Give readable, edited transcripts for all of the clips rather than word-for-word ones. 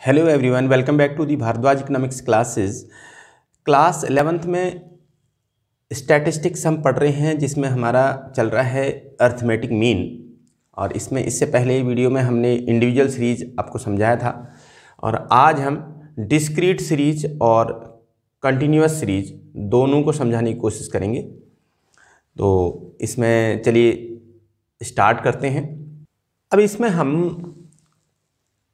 Hello everyone, welcome back to the Bharadwaj economics classes. Class 11th में statistics हम पढ़ रहे हैं, जिसमें हमारा चल रहा है अर्थमेटिक मीन। और इससे पहले वीडियो में हमने इंडिविजुअल सीरीज आपको समझाया था, और आज हम डिस्क्रीट सीरीज और कंटिन्यूअस सीरीज दोनों को समझाने की कोशिश करेंगे। तो इसमें चलिए स्टार्ट करते हैं। अब इसमें हम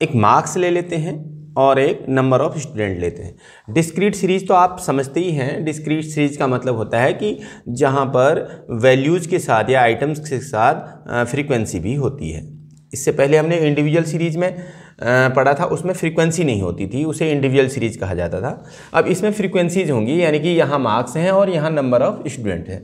एक मार्क्स ले लेते हैं और एक नंबर ऑफ स्टूडेंट लेते हैं। डिस्क्रीट सीरीज तो आप समझते ही हैं। डिस्क्रीट सीरीज का मतलब होता है कि जहां पर वैल्यूज़ के साथ या आइटम्स के साथ फ्रीक्वेंसी भी होती है। इससे पहले हमने इंडिविजुअल सीरीज में पढ़ा था, उसमें फ्रीक्वेंसी नहीं होती थी, उसे इंडिविजुअल सीरीज कहा जाता था। अब इसमें फ्रीक्वेंसीज होंगी, यानी कि यहाँ मार्क्स हैं और यहाँ नंबर ऑफ स्टूडेंट हैं।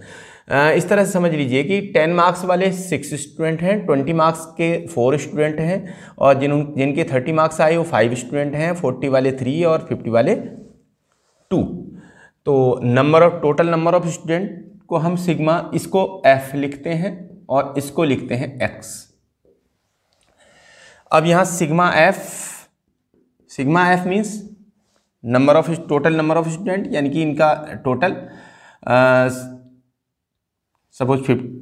इस तरह से समझ लीजिए कि 10 मार्क्स वाले 6 स्टूडेंट हैं, 20 मार्क्स के 4 स्टूडेंट हैं, और जिनके 30 मार्क्स आए वो 5 स्टूडेंट हैं, 40 वाले 3 और 50 वाले 2। तो टोटल नंबर ऑफ स्टूडेंट को हम सिग्मा, इसको F लिखते हैं और इसको लिखते हैं X। अब यहाँ sigma F means total number of student, यानी कि इनका टोटल सपोज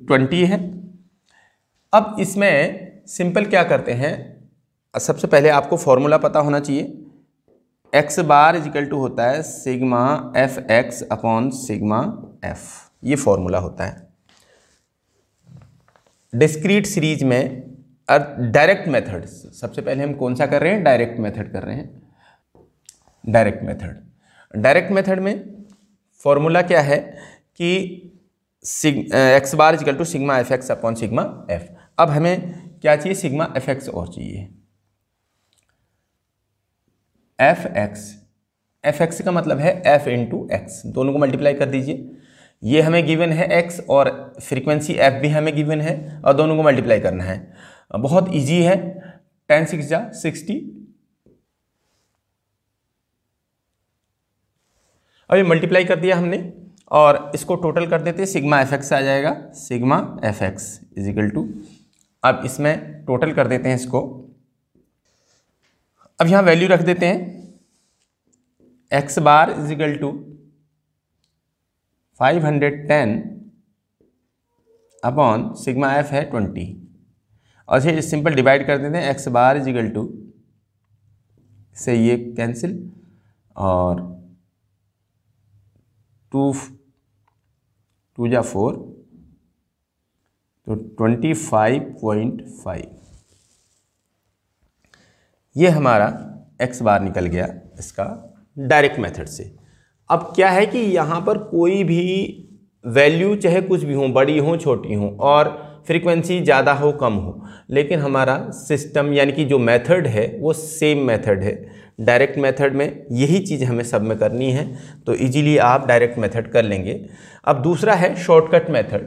20 है। अब इसमें सिंपल क्या करते हैं, सबसे पहले आपको फॉर्मूला पता होना चाहिए। x बार इजिकल टू होता है sigma fx upon sigma f, ये फॉर्मूला होता है। डिस्क्रीट सीरीज में डायरेक्ट मेथड, सबसे पहले हम कौन सा कर रहे हैं, डायरेक्ट मेथड कर रहे हैं। डायरेक्ट मेथड में फॉर्मूला क्या है कि x bar is equal to sigma fx upon sigma f। अब हमें क्या चाहिए, सिग्मा fx और चाहिए। fx का मतलब है f इंटू x, दोनों को मल्टीप्लाई कर दीजिए। ये हमें गिवन है x और फ्रीक्वेंसी f भी हमें गिवन है, और दोनों को मल्टीप्लाई करना है। बहुत इजी है, 10 6 जा 60। अब ये मल्टीप्लाई कर दिया हमने, और इसको टोटल कर देते हैं, सिग्मा fx आ जाएगा। सिग्मा fx इजिकल टू, अब इसमें टोटल कर देते हैं इसको। अब यहाँ वैल्यू रख देते हैं, x bar is equal to 510 upon sigma f है 20, और इसे सिंपल डिवाइड कर देते हैं। x बार इजिकल टू से ये कैंसिल, और 2 जा 4, तो 25.5 ये हमारा x बार निकल गया इसका डायरेक्ट मेथड से। अब क्या है कि यहाँ पर कोई भी वैल्यू चाहे कुछ भी हो, बड़ी हो छोटी हो, और फ्रीक्वेंसी ज़्यादा हो कम हो, लेकिन हमारा सिस्टम यानी कि जो मेथड है वो सेम मेथड है। डायरेक्ट मेथड में यही चीज़ हमें सब में करनी है, तो इजीली आप डायरेक्ट मेथड कर लेंगे। अब दूसरा है शॉर्टकट मेथड।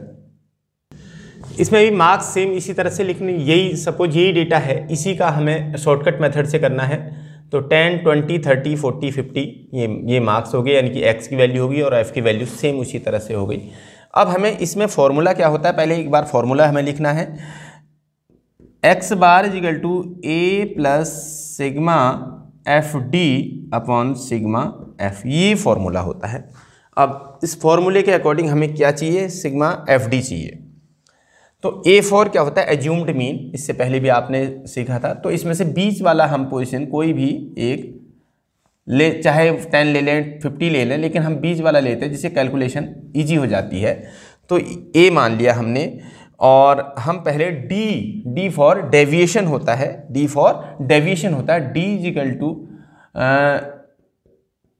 इसमें भी मार्क्स सेम इसी तरह से लिखने, यही सपोज यही डेटा है, इसी का हमें शॉर्टकट मेथड से करना है। तो 10 20 30 40 50 ये मार्क्स हो गए, यानी कि x की वैल्यू होगी और f की वैल्यू सेम उसी तरह से हो गई। अब हमें इसमें फॉर्मूला क्या होता है, पहले एक बार फॉर्मूला हमें लिखना है। x bar is equal to a plus sigma F D upon sigma f, ये फॉर्मूला होता है। अब इस फॉर्मूले के अकॉर्डिंग हमें क्या चाहिए, सिग्मा एफ डी चाहिए। तो A4 क्या होता है, एज्यूम्ड मीन, इससे पहले भी आपने सीखा था। तो इसमें से बीच वाला हम पोजीशन कोई भी एक ले, चाहे 10 ले लें 50 ले लें, लेकिन हम बीच वाला लेते हैं जिससे कैलकुलेशन इजी हो जाती है। तो A मान लिया हमने, और हम पहले D फॉर डेविएशन होता है, D is equal to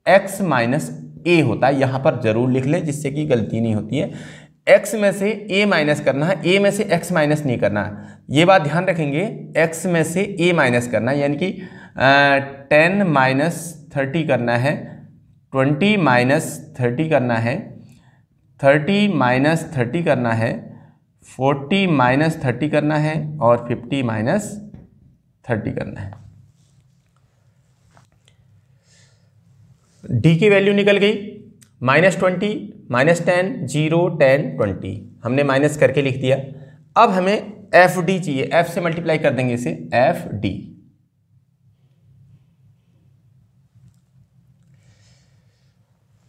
x minus a होता है। यहाँ पर जरूर लिख लें जिससे कि गलती नहीं होती है। x में से a माइनस करना है, a में से x माइनस नहीं करना है, ये बात ध्यान रखेंगे। x में से a माइनस करना है, यानी कि 10 माइनस 30 करना है, 20 माइनस 30 करना है, 30 माइनस 30 करना है, 40 माइनस 30 करना है, और 50 माइनस 30 करना है। d की वैल्यू निकल गई, -20 -10 0 10 20, हमने माइनस करके लिख दिया। अब हमें एफ डी चाहिए, एफ से मल्टीप्लाई कर देंगे इसे, एफ डी।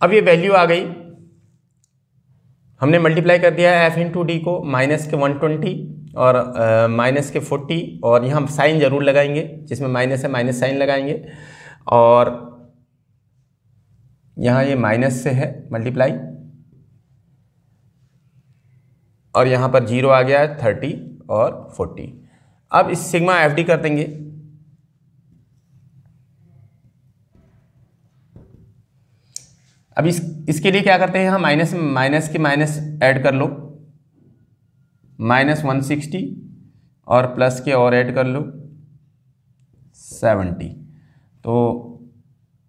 अब ये वैल्यू आ गई, हमने मल्टीप्लाई कर दिया है f इंटू डी को, माइनस के 120 और माइनस के 40, और यहाँ साइन जरूर लगाएंगे, जिसमें माइनस है माइनस साइन लगाएंगे, और यहाँ ये माइनस से है मल्टीप्लाई, और यहाँ पर 0 आ गया है 30 और 40। अब इस सिग्मा एफ डी कर देंगे, अब इसके लिए क्या करते हैं, यहाँ माइनस माइनस के माइनस ऐड कर लो, माइनस 160 और प्लस के और ऐड कर लो 70। तो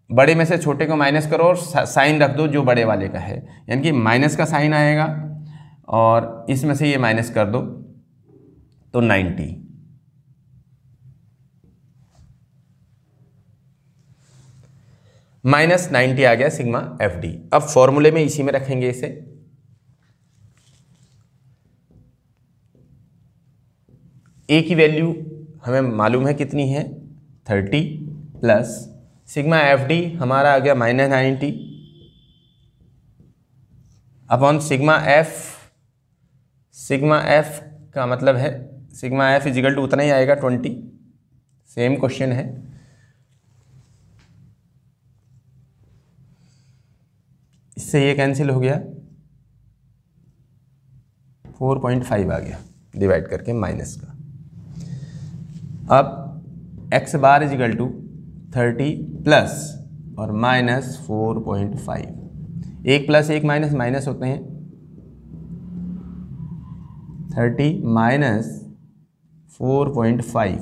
बड़े में से छोटे को माइनस करो और साइन रख दो जो बड़े वाले का है, यानी कि माइनस का साइन आएगा, और इसमें से ये माइनस कर दो तो 90। माइनस 90 आ गया सिग्मा एफ डी। अब फॉर्मूले में इसी में रखेंगे इसे, ए की वैल्यू हमें मालूम है कितनी है 30 प्लस सिग्मा एफ डी हमारा आ गया minus 90 upon sigma F. Sigma F का मतलब है सिग्मा एफ इजिकल टू उतना ही आएगा 20। सेम क्वेश्चन है, इससे ये कैंसिल हो गया, 4.5 आ गया डिवाइड करके माइनस का। अब x bar is equal to 30 plus और माइनस 4.5, एक प्लस एक माइनस माइनस होते हैं, 30 minus 4.5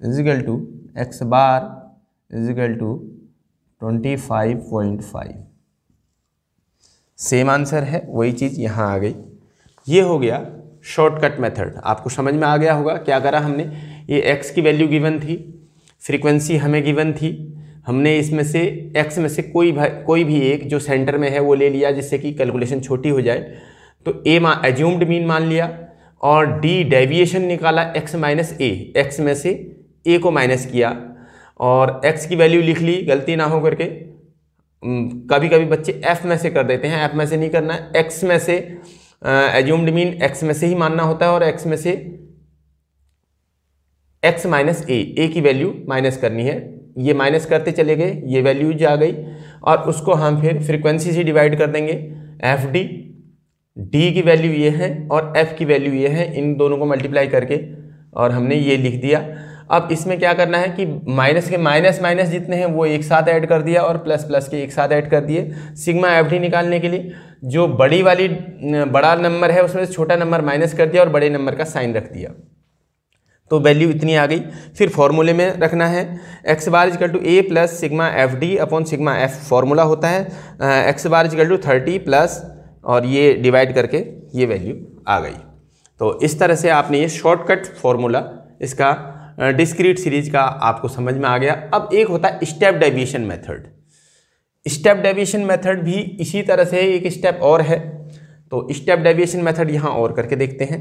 equal to x bar is equal to 25.5। Same answer है, वही चीज़ यहाँ आ गई। ये हो गया शॉर्टकट मेथड। आपको समझ में आ गया होगा क्या करा हमने। ये x की वैल्यू गिवन थी, फ्रीक्वेंसी हमें गिवन थी, हमने इसमें से x में से कोई भी एक जो सेंटर में है वो ले लिया जिससे कि कैलकुलेशन छोटी हो जाए। तो a एज्यूम्ड मीन मान लिया और d डेविएशन निकाला x माइनस a, x में से a को माइनस किया और x की वैल्यू लिख ली गलती ना हो करके। कभी कभी बच्चे f में से कर देते हैं, f में से नहीं करना है, x में से एज्यूम्ड मीन x में से ही मानना होता है और x में से x माइनस a की वैल्यू माइनस करनी है। ये माइनस करते चले गए, ये वैल्यूज आ गई और उसको हम फिर फ्रीक्वेंसी से डिवाइड कर देंगे। एफ डी, डी की वैल्यू ये है और f की वैल्यू ये है, इन दोनों को मल्टीप्लाई करके और हमने ये लिख दिया। अब इसमें क्या करना है कि माइनस के माइनस माइनस जितने हैं वो एक साथ ऐड कर दिया और प्लस प्लस के एक साथ ऐड कर दिए। सिग्मा एफ डी निकालने के लिए जो बड़ा नंबर है उसमें से छोटा नंबर माइनस कर दिया और बड़े नंबर का साइन रख दिया, तो वैल्यू इतनी आ गई। फिर फॉर्मूले में रखना है x bar is equal to A plus sigma F D upon sigma F. Formula होता है x bar is equal to 30 plus और ये डिवाइड करके ये वैल्यू आ गई। तो इस तरह से आपने ये शॉर्टकट फॉर्मूला इसका डिस्क्रीट सीरीज का आपको समझ में आ गया। अब एक होता है step deviation method. Step deviation method भी इसी तरह से एक स्टेप और है, तो स्टेप डेविएशन मेथड यहाँ और करके देखते हैं।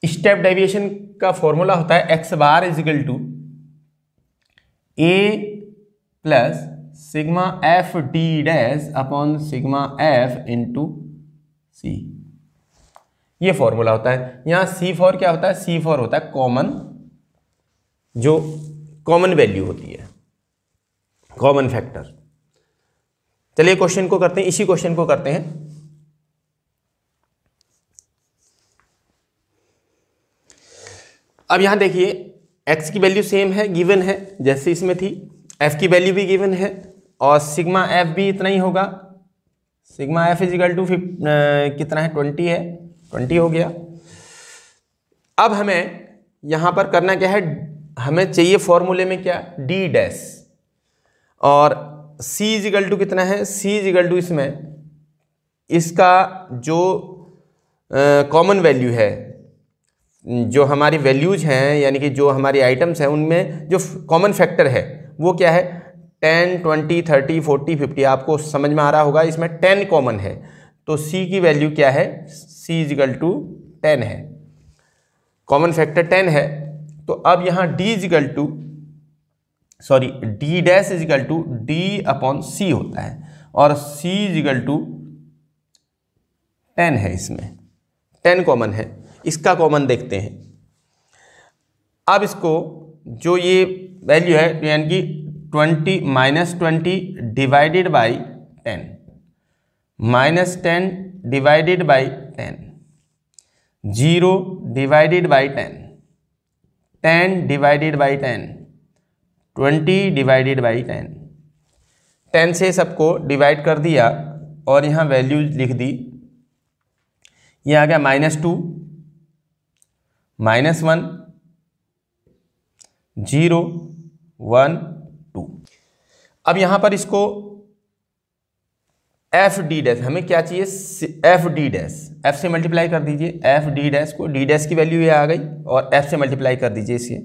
स्टेप डेविएशन का फॉर्मूला होता है x bar is equal to A plus sigma F D dash upon sigma F into C. ये फॉर्मूला होता है। यहाँ C4 क्या होता है, C4 होता है कॉमन, जो कॉमन वैल्यू होती है, कॉमन फैक्टर। चलिए क्वेश्चन को करते हैं, इसी क्वेश्चन को करते हैं। अब यहां देखिए x की वैल्यू सेम है, गिवन है जैसे इसमें थी, f की वैल्यू भी गिवन है और सिग्मा f भी इतना ही होगा। सिग्मा f इजिकल टू कितना है 20 है, 20 हो गया। अब हमें यहां पर करना क्या है, हमें चाहिए फॉर्मूले में क्या d डैश और c इजिकल टू कितना है, c इजिकल टू इसमें इसका जो कॉमन वैल्यू है, जो हमारी वैल्यूज हैं यानी कि जो हमारी आइटम्स हैं उनमें जो कॉमन फैक्टर है वो क्या है 10, 20, 30, 40, 50। आपको समझ में आ रहा होगा, इसमें 10 कॉमन है तो c की वैल्यू क्या है, c इजिकल टू 10 है, कॉमन फैक्टर 10 है। तो अब यहाँ d is equal to sorry D dash is equal to D upon C होता है और सी इजिकल टू 10 है। इसमें 10 कॉमन है, इसका कॉमन देखते हैं। अब इसको जो ये वैल्यू है यानी कि 20 -20 divided by 10 -10 divided by 10 0 divided by 10 10 divided by 10 20 divided by 10 10 से सबको डिवाइड कर दिया और यहाँ वैल्यू लिख दी। ये आ गया -2 -1 0 1 2। अब यहाँ पर इसको एफ डी डैश, हमें क्या चाहिए एफ डी डैश, एफ से मल्टीप्लाई कर दीजिए एफ डी डैश को, डी डैश की वैल्यू ये आ गई और एफ से मल्टीप्लाई कर दीजिए इसे।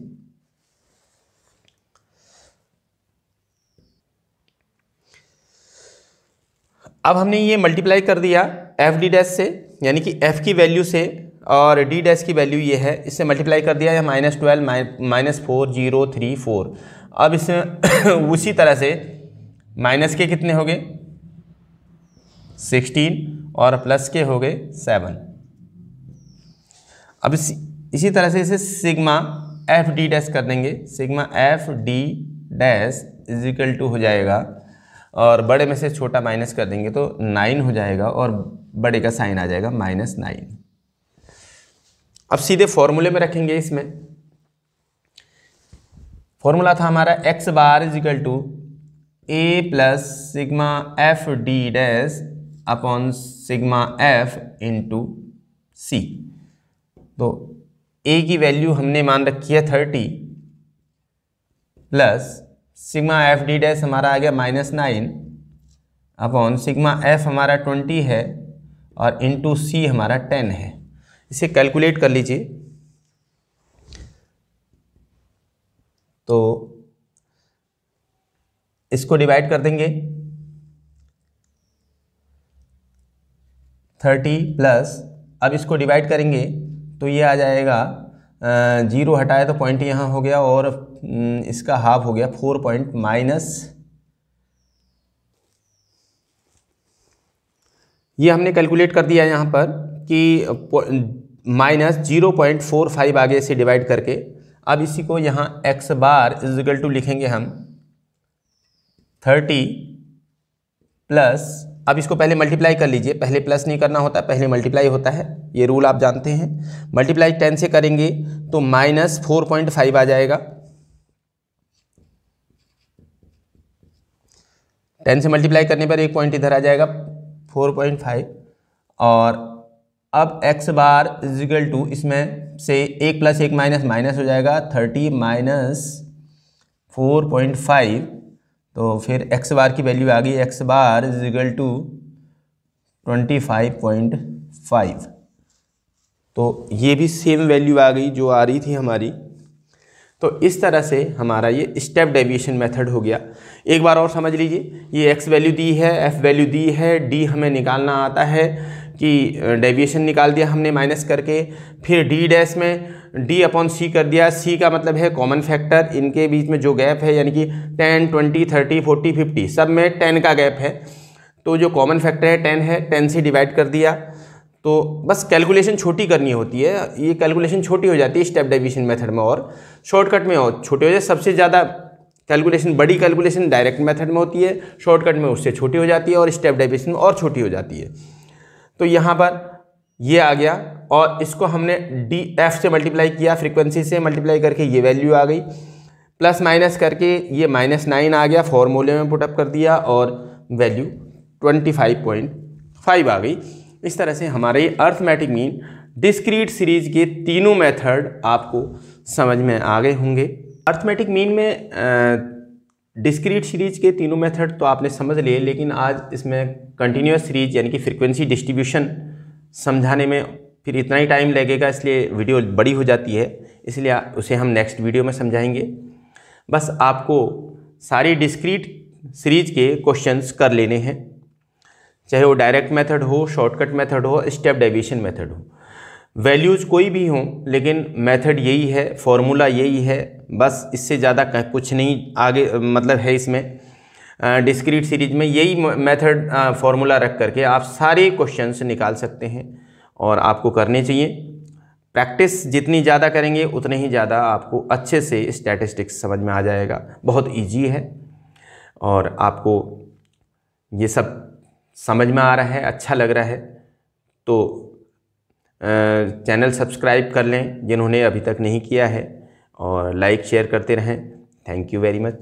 अब हमने ये मल्टीप्लाई कर दिया एफ डी डैश से यानी कि एफ की वैल्यू से और डी डैश की वैल्यू ये है, इससे मल्टीप्लाई कर दिया है -12 -4 0 3 4। अब इसमें उसी तरह से माइनस के कितने हो गए 16 और प्लस के हो गए 7। अब इसी तरह से इसे सिग्मा एफ डी डैश कर देंगे, sigma F D dash is equal to हो जाएगा और बड़े में से छोटा माइनस कर देंगे तो 9 हो जाएगा और बड़े का साइन आ जाएगा -9। अब सीधे फॉर्मूले में रखेंगे। इसमें फॉर्मूला था हमारा x bar is equal to a plus sigma F D dash upon sigma F into C. तो a की वैल्यू हमने मान रखी है 30 plus sigma F D dash हमारा आ गया -9 अपॉन सिग्मा एफ हमारा 20 है और इंटू सी हमारा 10 है। इसे कैलकुलेट कर लीजिए तो इसको डिवाइड कर देंगे 30 प्लस, अब इसको डिवाइड करेंगे तो ये आ जाएगा 0 हटाए तो पॉइंट यहाँ हो गया और इसका हाफ हो गया 4 पॉइंट माइनस, ये हमने कैलकुलेट कर दिया यहाँ पर कि -0.45 आगे से डिवाइड करके। अब इसी को यहाँ x bar is equal to लिखेंगे हम 30 प्लस, अब इसको पहले मल्टीप्लाई कर लीजिए, पहले प्लस नहीं करना होता पहले मल्टीप्लाई होता है, ये रूल आप जानते हैं। मल्टीप्लाई 10 से करेंगे तो -4.5 आ जाएगा, 10 से मल्टीप्लाई करने पर एक पॉइंट इधर आ जाएगा 4.5 और अब x bar is equal to इसमें से 1 + 1 माइनस हो जाएगा 30 माइनस 4.5, तो फिर x बार की वैल्यू आ गई x bar is equal to 25.5। तो ये भी सेम वैल्यू आ गई जो आ रही थी हमारी। तो इस तरह से हमारा ये स्टेप डेविएशन मेथड हो गया। एक बार और समझ लीजिए, ये x वैल्यू दी है, f वैल्यू दी है, d हमें निकालना आता है कि डेविएशन निकाल दिया हमने माइनस करके, फिर d डैश में d अपॉन c कर दिया, c का मतलब है कॉमन फैक्टर, इनके बीच में जो गैप है यानी कि 10 20 30 40 50 सब में 10 का गैप है, तो जो कॉमन फैक्टर है 10 है, 10 से डिवाइड कर दिया। तो बस कैलकुलेशन छोटी करनी होती है, ये कैलकुलेशन छोटी हो जाती है स्टेप डेविएशन मेथड में और शॉर्टकट में और छोटी हो जाए। सबसे ज़्यादा कैलकुलेशन बड़ी कैलकुलेशन डायरेक्ट मेथड में होती है, शॉर्टकट में उससे छोटी हो जाती है और स्टेप डेविएशन में और छोटी हो जाती है। तो यहाँ पर ये आ गया और इसको हमने डी एफ से मल्टीप्लाई किया, फ्रीक्वेंसी से मल्टीप्लाई करके ये वैल्यू आ गई, प्लस माइनस करके ये -9 आ गया, फॉर्मूले में पुटअप कर दिया और वैल्यू 25.5 आ गई। इस तरह से हमारे अर्थमेटिक मीन डिस्क्रीट सीरीज के तीनों मेथड आपको समझ में आ गए होंगे। अर्थमेटिक मीन में डिस्क्रीट सीरीज के तीनों मेथड तो आपने समझ लिए, लेकिन आज इसमें कंटिन्यूस सीरीज यानी कि फ्रीक्वेंसी डिस्ट्रीब्यूशन समझाने में फिर इतना ही टाइम लगेगा, इसलिए वीडियो बड़ी हो जाती है, इसलिए उसे हम नेक्स्ट वीडियो में समझाएंगे। बस आपको सारी डिस्क्रीट सीरीज के क्वेश्चंस कर लेने हैं, चाहे वो डायरेक्ट मेथड हो, शॉर्टकट मेथड हो, स्टेप डेविएशन मेथड हो, वैल्यूज़ कोई भी हों, लेकिन मेथड यही है, फॉर्मूला यही है, बस इससे ज़्यादा कुछ नहीं आगे मतलब है इसमें। डिस्क्रीट सीरीज में यही मेथड फॉर्मूला रख करके आप सारे क्वेश्चंस निकाल सकते हैं और आपको करने चाहिए। प्रैक्टिस जितनी ज़्यादा करेंगे उतने ही ज़्यादा आपको अच्छे से स्टैटिस्टिक्स समझ में आ जाएगा। बहुत इजी है और आपको ये सब समझ में आ रहा है, अच्छा लग रहा है तो चैनल सब्सक्राइब कर लें जिन्होंने अभी तक नहीं किया है, और लाइक शेयर करते रहें। Thank you very much.